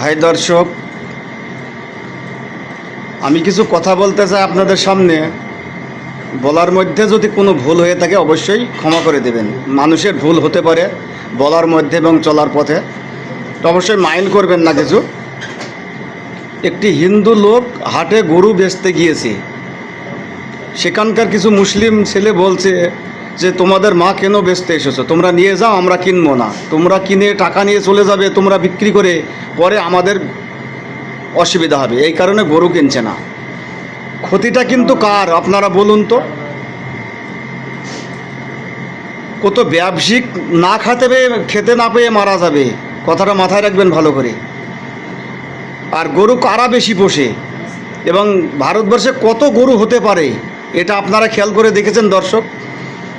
ভাই দর্শক, আমি কিছু কথা বলতে চাই আপনাদের সামনে। বলার মধ্যে যদি কোনো ভুল হয়ে থাকে অবশ্যই ক্ষমা করে দেবেন। মানুষের ভুল হতে পারে বলার মধ্যে এবং চলার পথে, তো অবশ্যই মাইন্ড করবেন না কিছু। একটি হিন্দু লোক হাটে গরু বেচতে গিয়েছে। সেখানকার কিছু মুসলিম ছেলে বলছে যে তোমাদের মা কেন বেচতে এসেছো, তোমরা নিয়ে যাও, আমরা কিনবো না। তোমরা কিনে টাকা নিয়ে চলে যাবে, তোমরা বিক্রি করে পরে আমাদের অসুবিধা হবে, এই কারণে গরু কিনছে না। ক্ষতিটা কিন্তু কার আপনারা বলুন তো? কত ব্যবসায়িক না খেতে না পেয়ে মারা যাবে, কথাটা মাথায় রাখবেন ভালো করে। আর গরু কারা বেশি পোষে এবং ভারতবর্ষে কত গরু হতে পারে এটা আপনারা খেয়াল করে দেখেছেন দর্শক?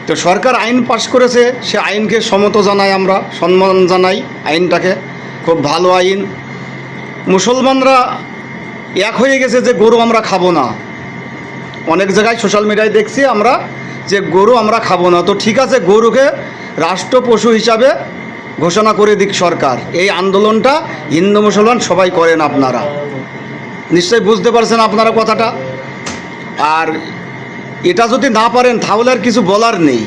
তো সরকার আইন পাশ করেছে, সে আইনকে সম্মত জানাই, আমরা সম্মান জানাই আইনটাকে, খুব ভালো আইন। মুসলমানরা এক হয়ে গেছে যে গরু আমরা খাবো না। অনেক জায়গায় সোশ্যাল মিডিয়ায় দেখছি আমরা যে গরু আমরা খাবো না। তো ঠিক আছে, গরুকে রাষ্ট্র পশু হিসাবে ঘোষণা করে দিক সরকার। এই আন্দোলনটা হিন্দু মুসলমান সবাই করেন, আপনারা নিশ্চয়ই বুঝতে পারছেন আপনারা কথাটা। আর এটা যদি না পারেন তাহলে আর কিছু বলার নেই।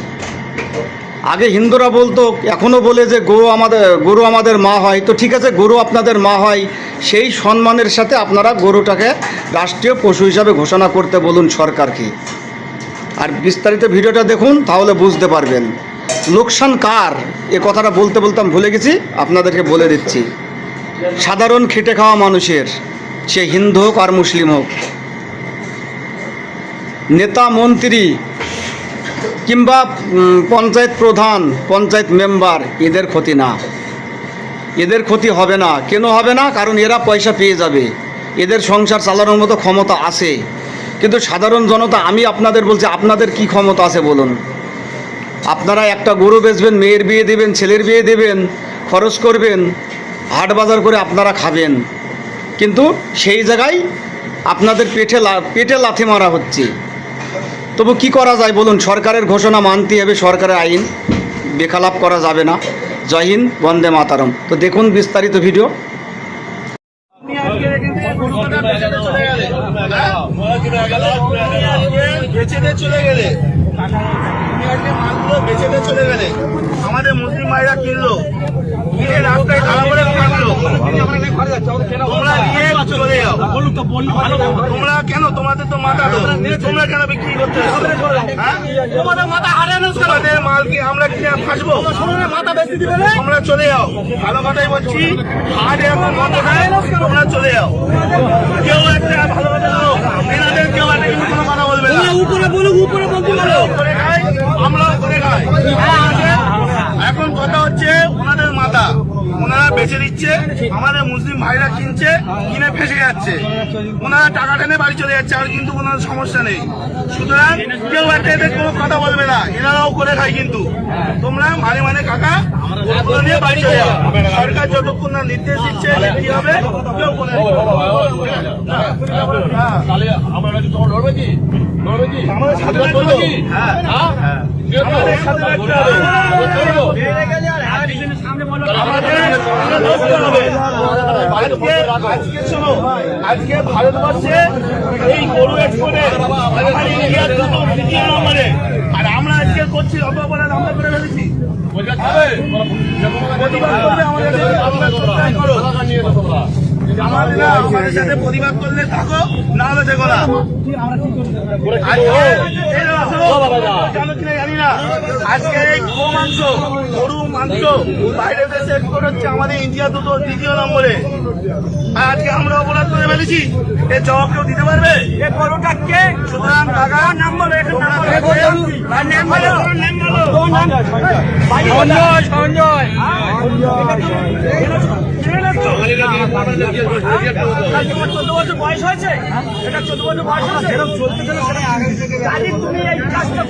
আগে হিন্দুরা বলতো, এখনও বলে যে গরু আমাদের মা হয়। তো ঠিক আছে, গরু আপনাদের মা হয়, সেই সম্মানের সাথে আপনারা গরুটাকে রাষ্ট্রীয় পশু হিসাবে ঘোষণা করতে বলুন সরকারকে। আর বিস্তারিত ভিডিওটা দেখুন, তাহলে বুঝতে পারবেন লোকসান কার। এ কথাটা বলতে আমি ভুলে গেছি, আপনাদেরকে বলে দিচ্ছি। সাধারণ খেটে খাওয়া মানুষের, সে হিন্দু হোক আর মুসলিম হোক, নেতা মন্ত্রী কিংবা পঞ্চায়েত প্রধান, পঞ্চায়েত মেম্বার, এদের ক্ষতি না, এদের ক্ষতি হবে না। কেন হবে না? কারণ এরা পয়সা পেয়ে যাবে, এদের সংসার চালানোর মতো ক্ষমতা আছে। কিন্তু সাধারণ জনতা, আমি আপনাদের বলছি, আপনাদের কি ক্ষমতা আছে বলুন? আপনারা একটা গরু বেচবেন, মেয়ের বিয়ে দেবেন, ছেলের বিয়ে দেবেন, খরচ করবেন, হাট বাজার করে আপনারা খাবেন, কিন্তু সেই জায়গায় আপনাদের পেটে লাথি মারা হচ্ছে। তবু কি করা যায় বলুন? সরকারের ঘোষণা মানতে হবে, সরকারের আইন বেখালাপ করা যাবে না। জয় হিন্দ, বন্দে মাতারম। তো দেখুন বিস্তারিত ভিডিও। আমাদের মুসলিম ভাইরা কিনলো, কিনে রাস্তায় খারাপ করে কাটলো, তোমরা নিয়ে চলে যাও। তোমরা কেন? তোমাদের তো মাথা, তোমরা কেন বিক্রি করতে? তোমাদের মাল কি আমরা কিনে ফাঁসবো? তোমরা চলে যাও। ভালো কথাই বলছি, আজ এখন বন্ধ নাই, তোমরা চলে যাও। কেউ একটা ভালো কথা বলো, এনাদের কেউ একটা কিন্তু কোনো কথা বলবে না। উপরে বলুক, উপরে বলতে পারো, করে খাই, আমরাও করে খাই। এখন কথা হচ্ছে ওনাদের মাথা, ওনারা বেঁচে দিচ্ছে, আমাদের মুসলিম ভাইরা কিনছে, কিনে ফেসে যাচ্ছে, ওনারা টাকা টেনে বাড়ি চলে যাচ্ছে, আর কিন্তু কোনো সমস্যা নেই। সুতরাং কেউ একটা এদের কোনো কথা বলবে না, এনারাও করে খায়। কিন্তু তোমরা মানে কাকা নিয়ে বাড়ি চলে যাও। সরকার যতক্ষণ না নির্দেশ দিচ্ছে কি হবে, কেউ করে আমাদের সাথে আজকে ভারতবর্ষে এই গরু এক্সপোর্টে ইন্ডিয়ার দ্বিতীয় নম্বরে, আর আমরা আজকে করছি অপরাধ আমরা করে ফেলেছি। আমাদের সাথে প্রতিবাদ করলে থাকো, না হলে দেখো না। জানি না আজকে এই গরু মাংস বাইরের দেশে এক্সপোর্ট হচ্ছে, আমাদের ইন্ডিয়া দ্বিতীয় নম্বরে। আজকে আমরা অপরাধ করে ফেলেছি, এর জবাব কেউ দিতে পারবে? গরুটাকে সুতরাং টাকা নাম বলো, সঞ্জয় 14 বছর বয়স হয়েছে, এটা 14 বছর বয়স হয়েছে। তুমি এই কাজটা